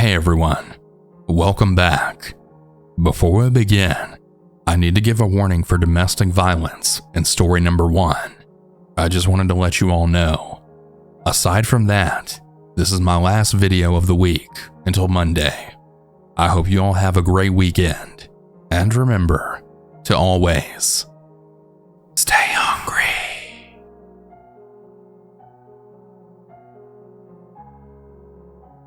Hey everyone, welcome back. Before we begin, I need to give a warning for domestic violence in story number 1. I just wanted to let you all know. Aside from that, this is my last video of the week until Monday. I hope you all have a great weekend, and remember to always stay hungry.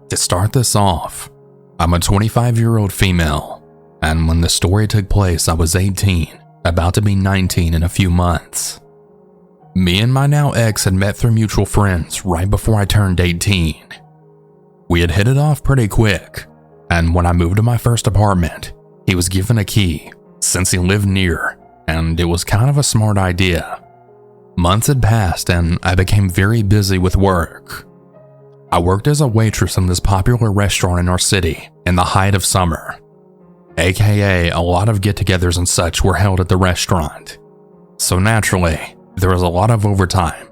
To start this off, I'm a 25-year-old female, and when the story took place I was 18, about to be 19 in a few months. Me and my now ex had met through mutual friends right before I turned 18. We had hit it off pretty quick, and when I moved to my first apartment, he was given a key since he lived near, and it was kind of a smart idea. Months had passed and I became very busy with work. I worked as a waitress in this popular restaurant in our city in the height of summer, aka a lot of get-togethers and such were held at the restaurant. So naturally, there was a lot of overtime,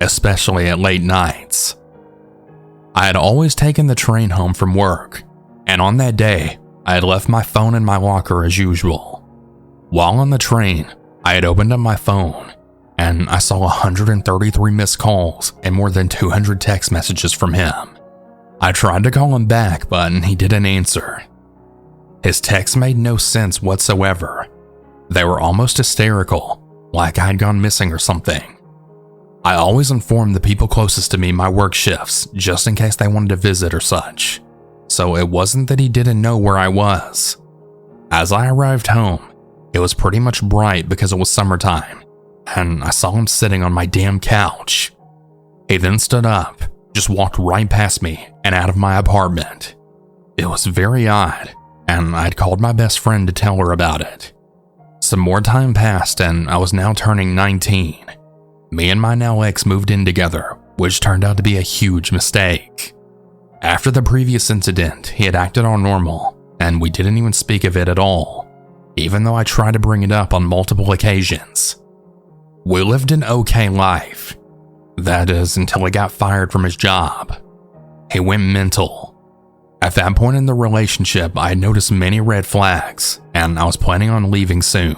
especially at late nights. I had always taken the train home from work, and on that day, I had left my phone in my locker as usual. While on the train, I had opened up my phone, and I saw 133 missed calls and more than 200 text messages from him. I tried to call him back, but he didn't answer. His texts made no sense whatsoever. They were almost hysterical, like I had gone missing or something. I always informed the people closest to me my work shifts, just in case they wanted to visit or such. So it wasn't that he didn't know where I was. As I arrived home, it was pretty much bright because it was summertime, and I saw him sitting on my damn couch. He then stood up, just walked right past me and out of my apartment. It was very odd, and I'd called my best friend to tell her about it. Some more time passed and I was now turning 19. Me and my now ex moved in together, which turned out to be a huge mistake. After the previous incident, he had acted all normal, and we didn't even speak of it at all, even though I tried to bring it up on multiple occasions. We lived an okay life. That is, until he got fired from his job. He went mental. At that point in the relationship, I had noticed many red flags, and I was planning on leaving soon.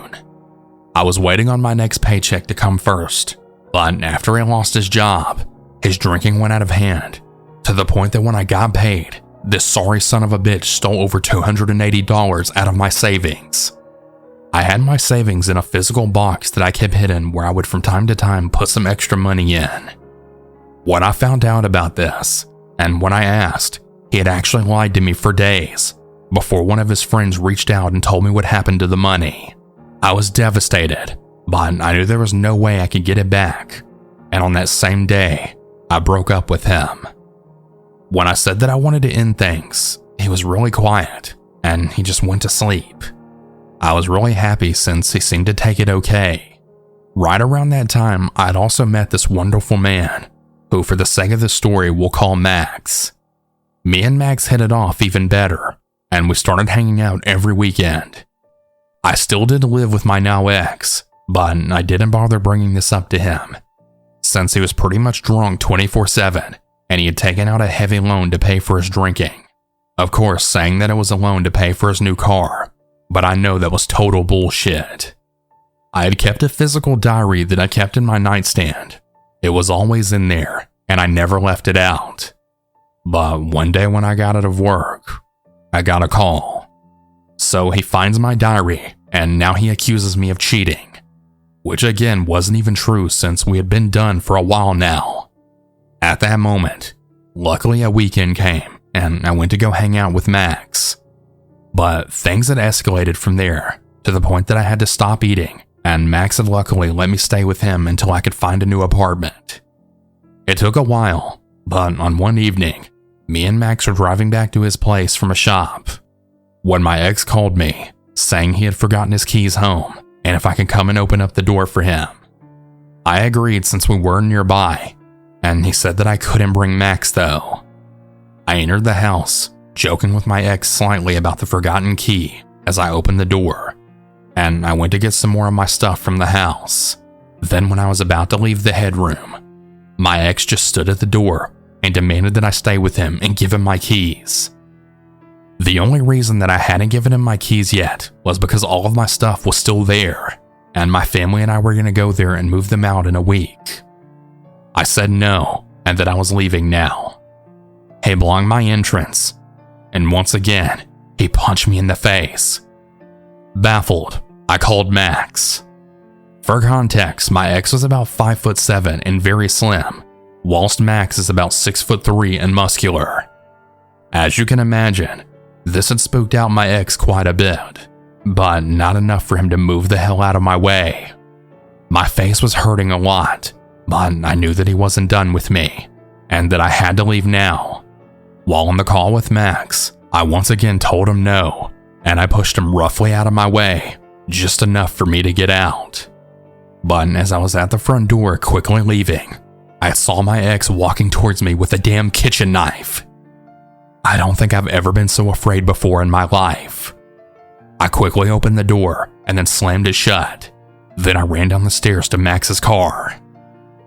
I was waiting on my next paycheck to come first, but after he lost his job, his drinking went out of hand, to the point that when I got paid, this sorry son of a bitch stole over $280 out of my savings. I had my savings in a physical box that I kept hidden where I would from time to time put some extra money in. When I found out about this, and when I asked, he had actually lied to me for days before one of his friends reached out and told me what happened to the money. I was devastated, but I knew there was no way I could get it back, and on that same day, I broke up with him. When I said that I wanted to end things, he was really quiet, and he just went to sleep. I was really happy since he seemed to take it okay. Right around that time, I'd also met this wonderful man, who for the sake of the story we'll call Max. Me and Max hit it off even better, and we started hanging out every weekend. I still did live with my now ex, but I didn't bother bringing this up to him, since he was pretty much drunk 24/7, and he had taken out a heavy loan to pay for his drinking. Of course, saying that it was a loan to pay for his new car, but I know that was total bullshit. I had kept a physical diary that I kept in my nightstand. It was always in there, and I never left it out. But one day when I got out of work, I got a call. So he finds my diary, and now he accuses me of cheating, which again wasn't even true since we had been done for a while now. At that moment, luckily a weekend came, and I went to go hang out with Max. But things had escalated from there, to the point that I had to stop eating, and Max had luckily let me stay with him until I could find a new apartment. It took a while, but on one evening, me and Max were driving back to his place from a shop, when my ex called me, saying he had forgotten his keys home, and if I could come and open up the door for him. I agreed since we were nearby, and he said that I couldn't bring Max though. I entered the house, joking with my ex slightly about the forgotten key as I opened the door, and I went to get some more of my stuff from the house. Then when I was about to leave the headroom, my ex just stood at the door and demanded that I stay with him and give him my keys. The only reason that I hadn't given him my keys yet was because all of my stuff was still there, and my family and I were going to go there and move them out in a week. I said no, and that I was leaving now. He blocked my entrance, and once again, he punched me in the face. Baffled, I called Max. For context, my ex was about 5'7" and very slim, whilst Max is about 6'3" and muscular. As you can imagine, this had spooked out my ex quite a bit, but not enough for him to move the hell out of my way. My face was hurting a lot, but I knew that he wasn't done with me, and that I had to leave now. While on the call with Max, I once again told him no, and I pushed him roughly out of my way, just enough for me to get out. But as I was at the front door quickly leaving, I saw my ex walking towards me with a damn kitchen knife. I don't think I've ever been so afraid before in my life. I quickly opened the door and then slammed it shut. Then I ran down the stairs to Max's car.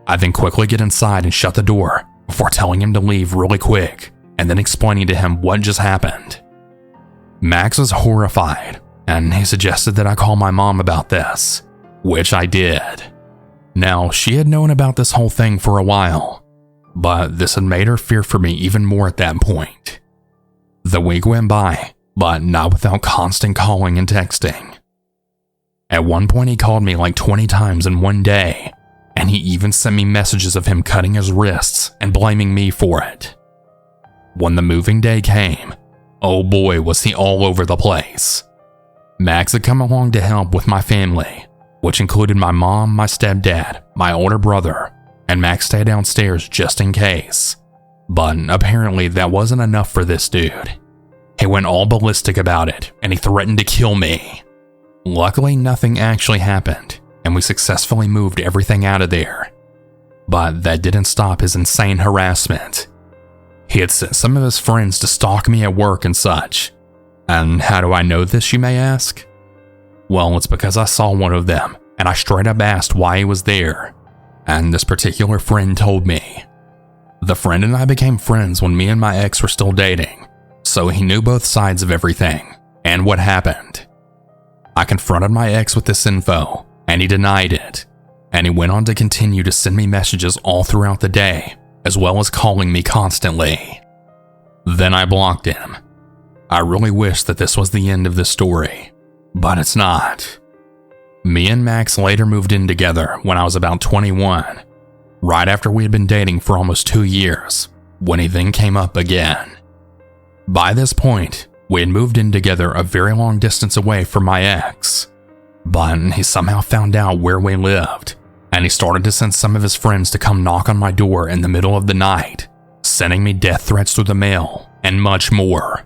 I then quickly get inside and shut the door before telling him to leave really quick and then explaining to him what just happened. Max was horrified, and he suggested that I call my mom about this, which I did. Now, she had known about this whole thing for a while, but this had made her fear for me even more at that point. The week went by, but not without constant calling and texting. At one point, he called me like 20 times in one day, and he even sent me messages of him cutting his wrists and blaming me for it. When the moving day came, oh boy was he all over the place. Max had come along to help with my family, which included my mom, my stepdad, my older brother, and Max stayed downstairs just in case. But apparently that wasn't enough for this dude. He went all ballistic about it, and he threatened to kill me. Luckily, nothing actually happened, and we successfully moved everything out of there. But that didn't stop his insane harassment. He had sent some of his friends to stalk me at work and such. And how do I know this, you may ask? Well, it's because I saw one of them, and I straight up asked why he was there. And this particular friend told me. The friend and I became friends when me and my ex were still dating, so he knew both sides of everything, and what happened. I confronted my ex with this info, and he denied it, and he went on to continue to send me messages all throughout the day, as well as calling me constantly. Then I blocked him. I really wish that this was the end of this story, but it's not. Me and Max later moved in together when I was about 21, right after we had been dating for almost 2 years, when he then came up again. By this point, we had moved in together a very long distance away from my ex, but he somehow found out where we lived, and he started to send some of his friends to come knock on my door in the middle of the night, sending me death threats through the mail, and much more.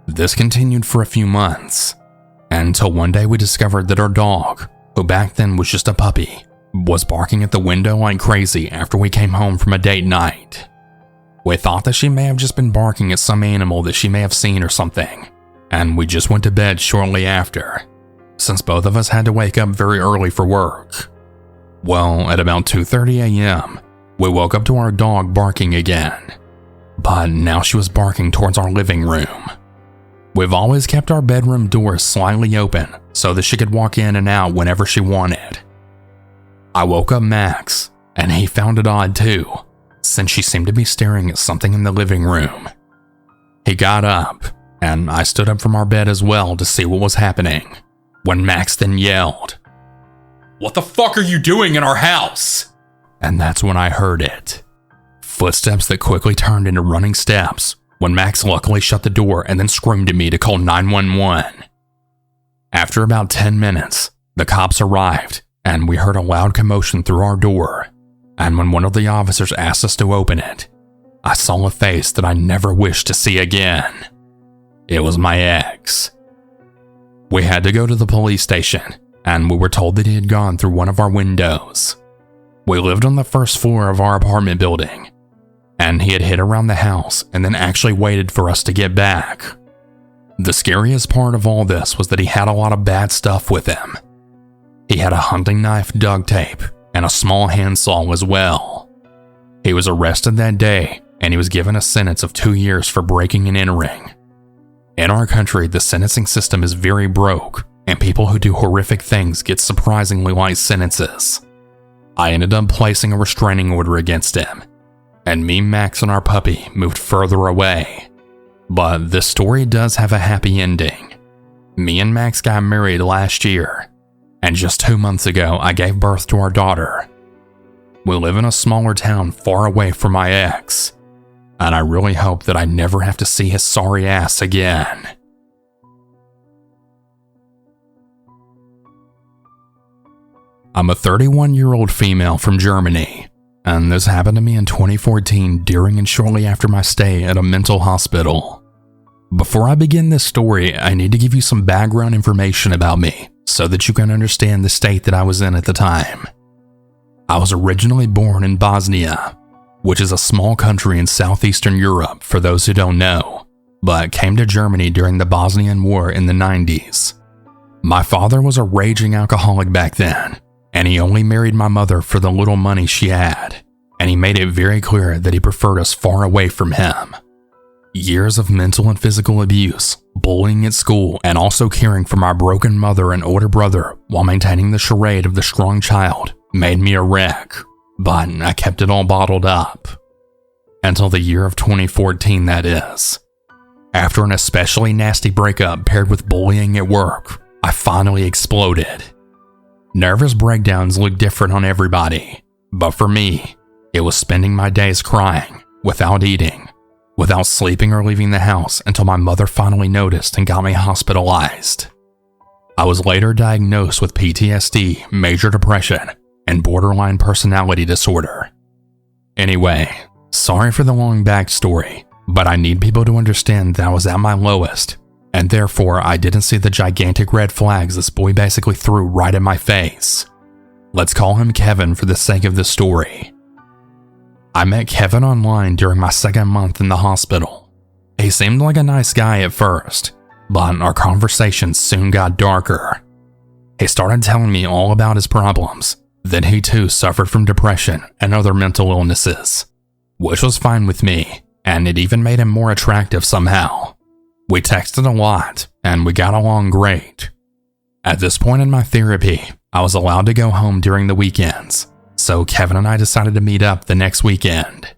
This continued for a few months, until one day we discovered that our dog, who back then was just a puppy, was barking at the window like crazy after we came home from a date night. We thought that she may have just been barking at some animal that she may have seen or something, and we just went to bed shortly after, since both of us had to wake up very early for work. Well, at about 2:30 a.m., we woke up to our dog barking again, but now she was barking towards our living room. We've always kept our bedroom doors slightly open so that she could walk in and out whenever she wanted. I woke up Max, and he found it odd too, since she seemed to be staring at something in the living room. He got up, and I stood up from our bed as well to see what was happening, when Max then yelled, "What the fuck are you doing in our house?" And that's when I heard it. Footsteps that quickly turned into running steps, when Max luckily shut the door and then screamed at me to call 911. After about 10 minutes, the cops arrived, and we heard a loud commotion through our door, and when one of the officers asked us to open it, I saw a face that I never wished to see again. It was my ex. We had to go to the police station, and we were told that he had gone through one of our windows. We lived on the first floor of our apartment building, and he had hid around the house and then actually waited for us to get back. The scariest part of all this was that he had a lot of bad stuff with him. He had a hunting knife, duct tape, and a small handsaw as well. He was arrested that day, and he was given a sentence of 2 years for breaking and entering. In our country, the sentencing system is very broke, and people who do horrific things get surprisingly light sentences. I ended up placing a restraining order against him, and me, Max, and our puppy moved further away. But this story does have a happy ending. Me and Max got married last year, and just 2 months ago, I gave birth to our daughter. We live in a smaller town far away from my ex, and I really hope that I never have to see his sorry ass again. I'm a 31-year-old female from Germany, and this happened to me in 2014 during and shortly after my stay at a mental hospital. Before I begin this story, I need to give you some background information about me so that you can understand the state that I was in at the time. I was originally born in Bosnia, which is a small country in southeastern Europe for those who don't know, but came to Germany during the Bosnian War in the 90s. My father was a raging alcoholic back then, and he only married my mother for the little money she had, and he made it very clear that he preferred us far away from him. Years of mental and physical abuse, bullying at school, and also caring for my broken mother and older brother while maintaining the charade of the strong child made me a wreck, but I kept it all bottled up. Until the year of 2014, that is. After an especially nasty breakup paired with bullying at work, I finally exploded. Nervous breakdowns look different on everybody, but for me, it was spending my days crying, without eating, without sleeping or leaving the house until my mother finally noticed and got me hospitalized. I was later diagnosed with PTSD, major depression, and borderline personality disorder. Anyway, sorry for the long backstory, but I need people to understand that I was at my lowest, and therefore I didn't see the gigantic red flags this boy basically threw right in my face. Let's call him Kevin for the sake of the story. I met Kevin online during my second month in the hospital. He seemed like a nice guy at first, but our conversations soon got darker. He started telling me all about his problems, that he too suffered from depression and other mental illnesses, which was fine with me, and it even made him more attractive somehow. We texted a lot, and we got along great. At this point in my therapy, I was allowed to go home during the weekends, so Kevin and I decided to meet up the next weekend.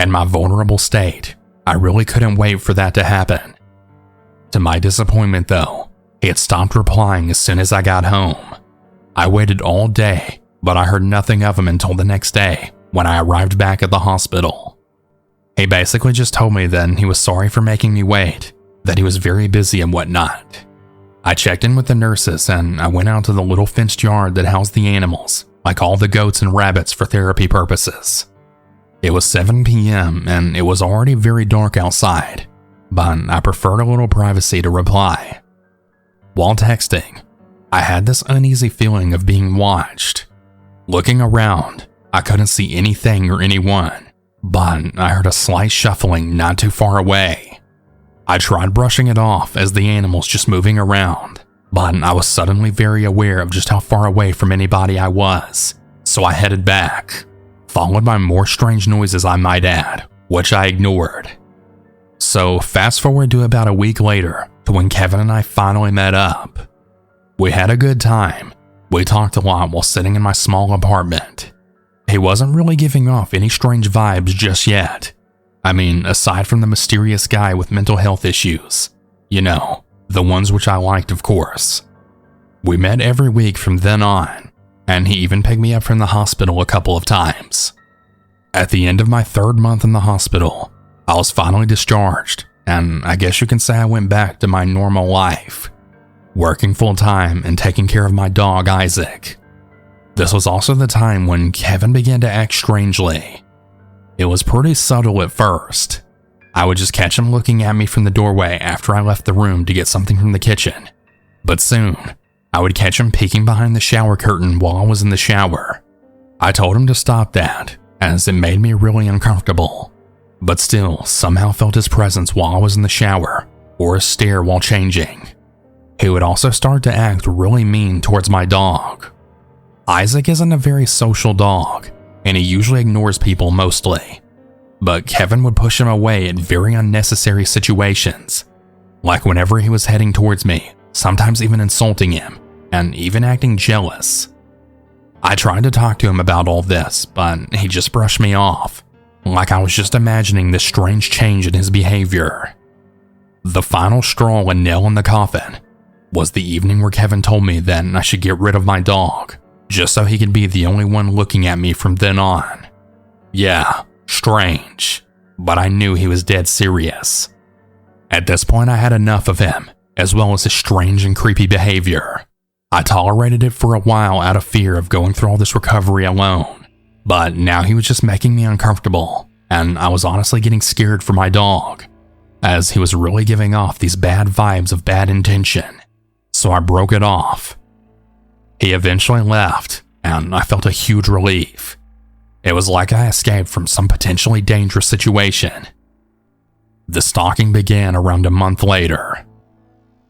In my vulnerable state, I really couldn't wait for that to happen. To my disappointment though, he had stopped replying as soon as I got home. I waited all day, but I heard nothing of him until the next day when I arrived back at the hospital. He basically just told me then he was sorry for making me wait, that he was very busy and whatnot. I checked in with the nurses and I went out to the little fenced yard that housed the animals, like all the goats and rabbits for therapy purposes. It was 7 p.m. and it was already very dark outside, but I preferred a little privacy to reply. While texting, I had this uneasy feeling of being watched. Looking around, I couldn't see anything or anyone, but I heard a slight shuffling not too far away. I tried brushing it off as the animals just moving around, but I was suddenly very aware of just how far away from anybody I was, so I headed back, followed by more strange noises I might add, which I ignored. So fast forward to about a week later to when Kevin and I finally met up. We had a good time. We talked a lot while sitting in my small apartment. He wasn't really giving off any strange vibes just yet. I mean, aside from the mysterious guy with mental health issues. You know, the ones which I liked, of course. We met every week from then on, and he even picked me up from the hospital a couple of times. At the end of my 3rd month in the hospital, I was finally discharged, and I guess you can say I went back to my normal life, working full-time and taking care of my dog Isaac. This was also the time when Kevin began to act strangely. It was pretty subtle at first. I would just catch him looking at me from the doorway after I left the room to get something from the kitchen. But soon, I would catch him peeking behind the shower curtain while I was in the shower. I told him to stop that, as it made me really uncomfortable, but still somehow felt his presence while I was in the shower, or a stare while changing. He would also start to act really mean towards my dog. Isaac isn't a very social dog, and he usually ignores people mostly. But Kevin would push him away at very unnecessary situations, like whenever he was heading towards me, sometimes even insulting him, and even acting jealous. I tried to talk to him about all this, but he just brushed me off, like I was just imagining this strange change in his behavior. The final straw and nail in the coffin was the evening where Kevin told me that I should get rid of my dog, just so he could be the only one looking at me from then on. Yeah, strange, but I knew he was dead serious. At this point, I had enough of him, as well as his strange and creepy behavior. I tolerated it for a while out of fear of going through all this recovery alone, but now he was just making me uncomfortable, and I was honestly getting scared for my dog, as he was really giving off these bad vibes of bad intention, so I broke it off. He eventually left, and I felt a huge relief. It was like I escaped from some potentially dangerous situation. The stalking began around a month later.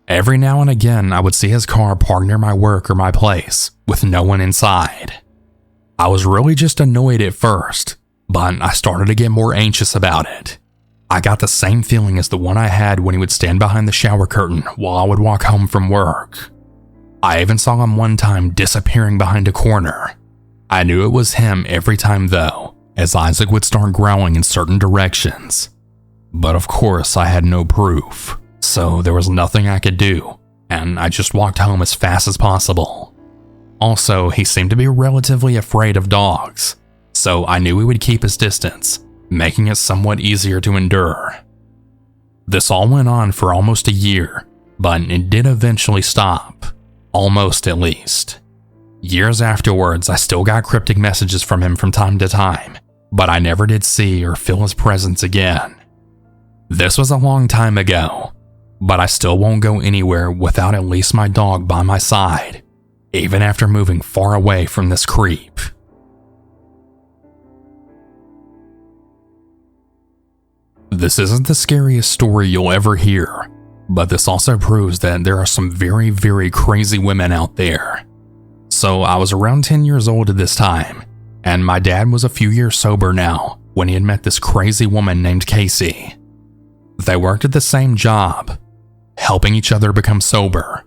Every now and again, I would see his car parked near my work or my place, with no one inside. I was really just annoyed at first, but I started to get more anxious about it. I got the same feeling as the one I had when he would stand behind the shower curtain while I would walk home from work. I even saw him one time disappearing behind a corner. I knew it was him every time though, as Isaac would start growling in certain directions. But of course I had no proof, so there was nothing I could do, and I just walked home as fast as possible. Also, he seemed to be relatively afraid of dogs, so I knew he would keep his distance, making it somewhat easier to endure. This all went on for almost a year, but it did eventually stop. Almost, at least. Years afterwards, I still got cryptic messages from him from time to time, but I never did see or feel his presence again. This was a long time ago, but I still won't go anywhere without at least my dog by my side, even after moving far away from this creep. This isn't the scariest story you'll ever hear, but this also proves that there are some very, very crazy women out there. So I was around 10 years old at this time, and my dad was a few years sober now when he had met this crazy woman named Casey. They worked at the same job, helping each other become sober.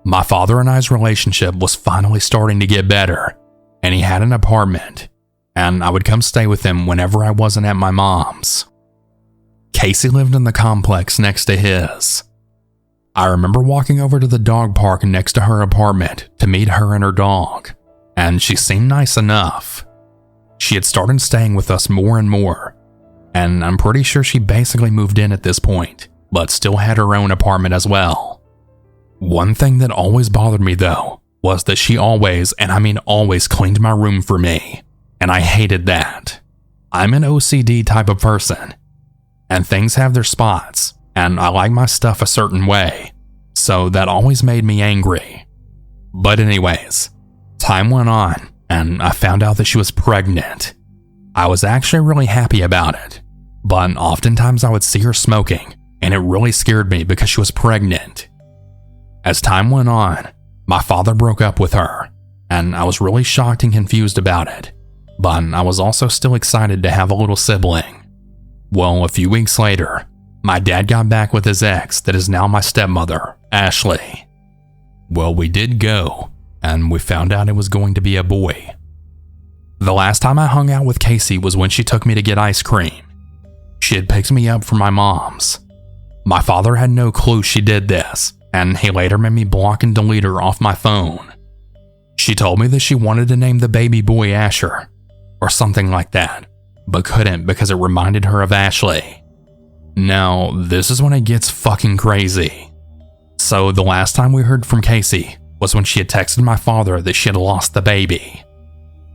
My father and I's relationship was finally starting to get better, and he had an apartment, and I would come stay with him whenever I wasn't at my mom's. Casey lived in the complex next to his. I remember walking over to the dog park next to her apartment to meet her and her dog, and she seemed nice enough. She had started staying with us more and more, and I'm pretty sure she basically moved in at this point, but still had her own apartment as well. One thing that always bothered me though, was that she always, and I mean always, cleaned my room for me, and I hated that. I'm an OCD type of person, and things have their spots, and I like my stuff a certain way, so that always made me angry. But anyways, time went on, and I found out that she was pregnant. I was actually really happy about it, but oftentimes I would see her smoking, and it really scared me because she was pregnant. As time went on, my father broke up with her, and I was really shocked and confused about it, but I was also still excited to have a little sibling. Well, a few weeks later, my dad got back with his ex that is now my stepmother, Ashley. Well, we did go, and we found out it was going to be a boy. The last time I hung out with Casey was when she took me to get ice cream. She had picked me up from my mom's. My father had no clue she did this, and he later made me block and delete her off my phone. She told me that she wanted to name the baby boy Asher, or something like that, but couldn't because it reminded her of Ashley. Now, this is when it gets fucking crazy. So the last time we heard from Casey was when she had texted my father that she had lost the baby.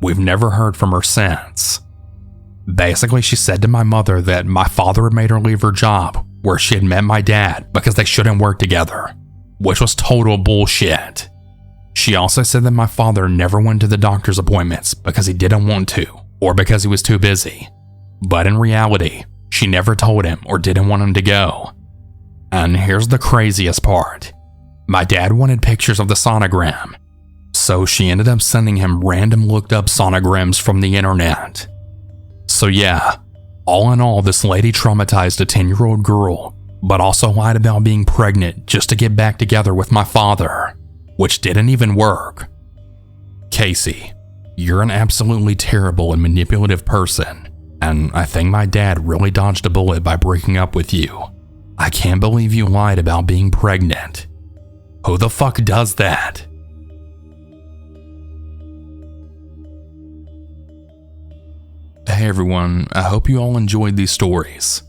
We've never heard from her since. Basically, she said to my mother that my father had made her leave her job where she had met my dad because they shouldn't work together, which was total bullshit. She also said that my father never went to the doctor's appointments because he didn't want to, or because he was too busy. But in reality, she never told him or didn't want him to go. And here's the craziest part. My dad wanted pictures of the sonogram, so she ended up sending him random looked up sonograms from the internet. So yeah, all in all, this lady traumatized a 10-year-old girl but also lied about being pregnant just to get back together with my father, which didn't even work. Casey, you're an absolutely terrible and manipulative person, and I think my dad really dodged a bullet by breaking up with you. I can't believe you lied about being pregnant. Who the fuck does that? Hey everyone, I hope you all enjoyed these stories.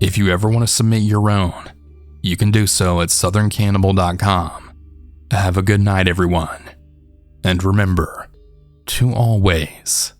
If you ever want to submit your own, you can do so at southerncannibal.com. Have a good night everyone, and remember to always